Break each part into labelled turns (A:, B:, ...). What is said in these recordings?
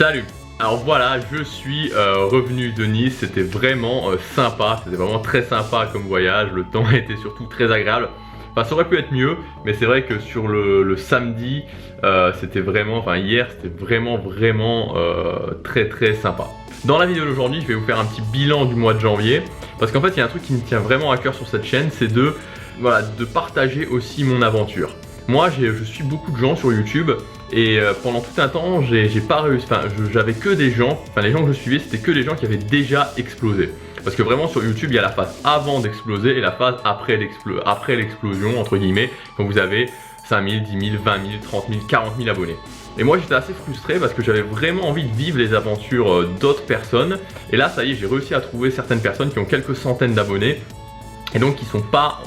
A: Salut. Alors voilà, je suis revenu de Nice, c'était vraiment sympa, c'était vraiment très sympa comme voyage, le temps était surtout très agréable. Enfin ça aurait pu être mieux, mais c'est vrai que sur le samedi, c'était vraiment, enfin hier, c'était vraiment très sympa. Dans la vidéo d'aujourd'hui, je vais vous faire un petit bilan du mois de janvier, parce qu'en fait il y a un truc qui me tient vraiment à cœur sur cette chaîne, c'est de partager aussi mon aventure. Moi, je suis beaucoup de gens sur YouTube et pendant tout un temps, j'ai pas réussi. Enfin, j'avais que des gens. Enfin, les gens que je suivais, c'était que des gens qui avaient déjà explosé. Parce que vraiment sur YouTube, il y a la phase avant d'exploser et la phase après l'explosion entre guillemets, quand vous avez 5 000, 10 000, 20 000, 30 000, 40 000 abonnés. Et moi j'étais assez frustré parce que j'avais vraiment envie de vivre les aventures d'autres personnes. Et là, ça y est, j'ai réussi à trouver certaines personnes qui ont quelques centaines d'abonnés. Et donc qui n'ont pas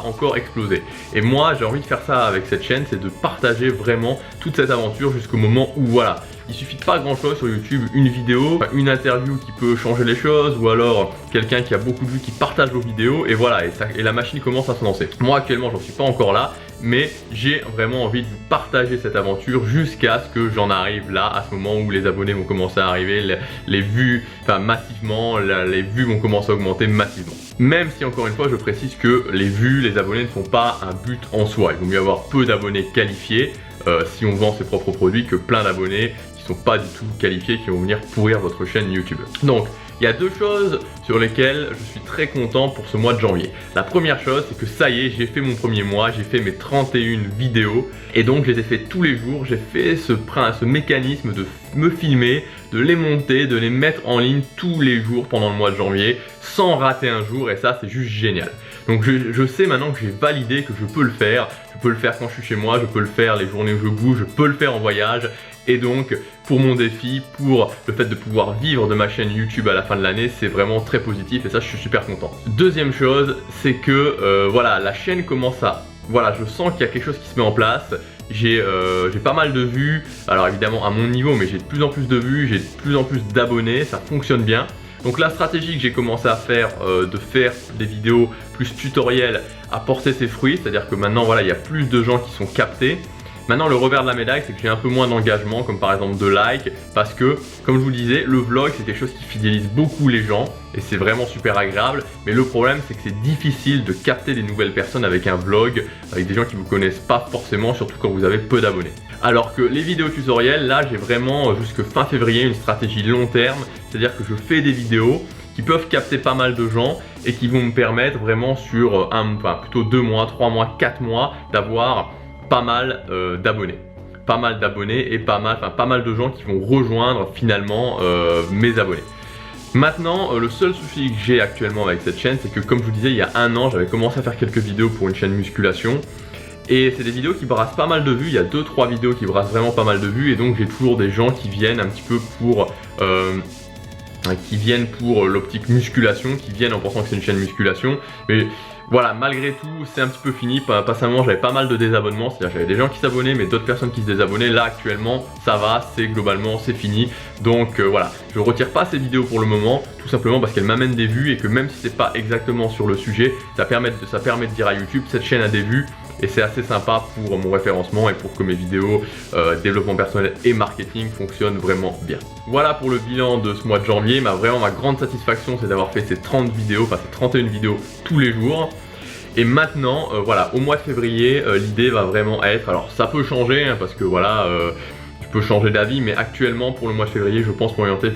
A: encore explosé. Et moi j'ai envie de faire ça avec cette chaîne, c'est de partager vraiment toute cette aventure jusqu'au moment où voilà. Il suffit de pas grand chose sur YouTube, une vidéo, une interview qui peut changer les choses, ou alors quelqu'un qui a beaucoup de vues qui partage vos vidéos, et voilà, et la machine commence à se lancer. Moi actuellement j'en suis pas encore là, mais j'ai vraiment envie de vous partager cette aventure jusqu'à ce que j'en arrive là, à ce moment où les abonnés vont commencer à arriver, les vues, enfin massivement, les vues vont commencer à augmenter massivement. Même si encore une fois je précise que les vues, les abonnés ne sont pas un but en soi. Il vaut mieux avoir peu d'abonnés qualifiés si on vend ses propres produits que plein d'abonnés qui sont pas du tout qualifiés, qui vont venir pourrir votre chaîne YouTube. Donc il y a deux choses sur lesquelles je suis très content pour ce mois de janvier. La première chose, c'est que ça y est, j'ai fait mon premier mois, j'ai fait mes 31 vidéos et donc je les ai fait tous les jours. J'ai fait ce mécanisme de me filmer, de les monter, de les mettre en ligne tous les jours pendant le mois de janvier sans rater un jour, et ça c'est juste génial. Donc je sais maintenant que j'ai validé que je peux le faire. Je peux le faire quand je suis chez moi, je peux le faire les journées où je bouge, je peux le faire en voyage. Et donc pour mon défi, pour le fait de pouvoir vivre de ma chaîne YouTube à la fin de l'année, c'est vraiment très positif et ça je suis super content. Deuxième chose, c'est que voilà, la chaîne commence à... Voilà, je sens qu'il y a quelque chose qui se met en place. J'ai pas mal de vues, alors évidemment à mon niveau, mais j'ai de plus en plus de vues, j'ai de plus en plus d'abonnés, ça fonctionne bien. Donc la stratégie que j'ai commencé à faire, de faire des vidéos plus tutoriels, a porté ses fruits, c'est-à-dire que maintenant voilà, il y a plus de gens qui sont captés. Maintenant le revers de la médaille, c'est que j'ai un peu moins d'engagement, comme par exemple de likes, parce que comme je vous le disais, le vlog c'est quelque chose qui fidélise beaucoup les gens et c'est vraiment super agréable. Mais le problème c'est que c'est difficile de capter des nouvelles personnes avec un vlog, avec des gens qui vous connaissent pas forcément, surtout quand vous avez peu d'abonnés. Alors que les vidéos tutoriels, là j'ai vraiment jusque fin février une stratégie long terme, c'est-à-dire que je fais des vidéos qui peuvent capter pas mal de gens et qui vont me permettre vraiment sur plutôt 2 mois, 3 mois, 4 mois d'avoir pas mal d'abonnés. Pas mal d'abonnés et pas mal de gens qui vont rejoindre finalement mes abonnés. Maintenant, le seul souci que j'ai actuellement avec cette chaîne, c'est que comme je vous disais, il y a un an, j'avais commencé à faire quelques vidéos pour une chaîne musculation. Et c'est des vidéos qui brassent pas mal de vues, il y a 2-3 vidéos qui brassent vraiment pas mal de vues. Et donc j'ai toujours des gens qui viennent un petit peu pour... l'optique musculation, qui viennent en pensant que c'est une chaîne musculation. Mais voilà, malgré tout, c'est un petit peu fini. Passablement, j'avais pas mal de désabonnements, c'est-à-dire j'avais des gens qui s'abonnaient, mais d'autres personnes qui se désabonnaient. Là, actuellement, ça va, c'est globalement, c'est fini. Donc voilà, je retire pas ces vidéos pour le moment, tout simplement parce qu'elles m'amènent des vues et que même si c'est pas exactement sur le sujet, ça permet de dire à YouTube, cette chaîne a des vues. Et c'est assez sympa pour mon référencement et pour que mes vidéos développement personnel et marketing fonctionnent vraiment bien. Voilà pour le bilan de ce mois de janvier. Vraiment ma grande satisfaction, c'est d'avoir fait ces 30 vidéos, enfin ces 31 vidéos tous les jours. Et maintenant, voilà, au mois de février, l'idée va vraiment être, alors ça peut changer hein, parce que voilà, je peux changer d'avis, mais actuellement pour le mois de février, je pense m'orienter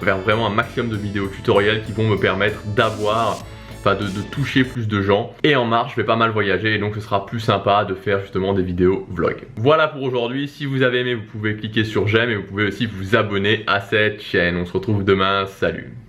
A: vers vraiment un maximum de vidéos tutoriels qui vont me permettre d'avoir... de toucher plus de gens. Et en mars, je vais pas mal voyager et donc ce sera plus sympa de faire justement des vidéos vlog. Voilà pour aujourd'hui. Si vous avez aimé, vous pouvez cliquer sur j'aime et vous pouvez aussi vous abonner à cette chaîne. On se retrouve demain. Salut!